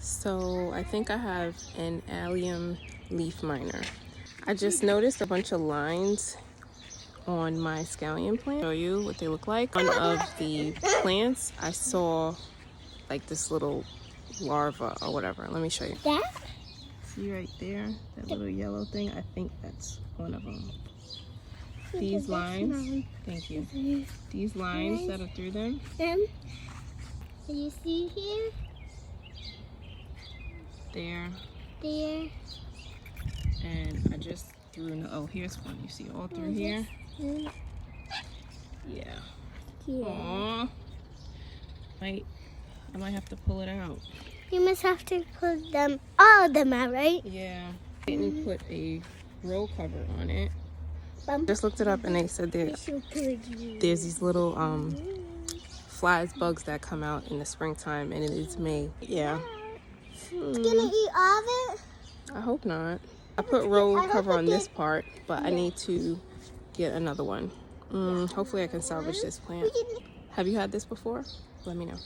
So I think I have an Allium Leafminer. I just noticed a bunch of lines on my Scallion plant. Show you what they look like. One of the plants I saw like this little larva or whatever. Let me show you. That? See right there, that little yellow thing? I think that's one of them. These lines, thank you. These lines that are through them. Can you see here? There. There. And I just threw, oh, here's one. You see all through here? Yeah. Aww. I might have to pull it out. You must have to put them, all of them out, right? Yeah. I didn't put a roll cover on it. Just looked it up and they said there's these little flies, bugs that come out in the springtime, and it is May. Yeah. It's gonna eat all of it? I hope not. I put roll cover on this part, but I need to get another one. Hopefully I can salvage this plant. Have you had this before? Let me know.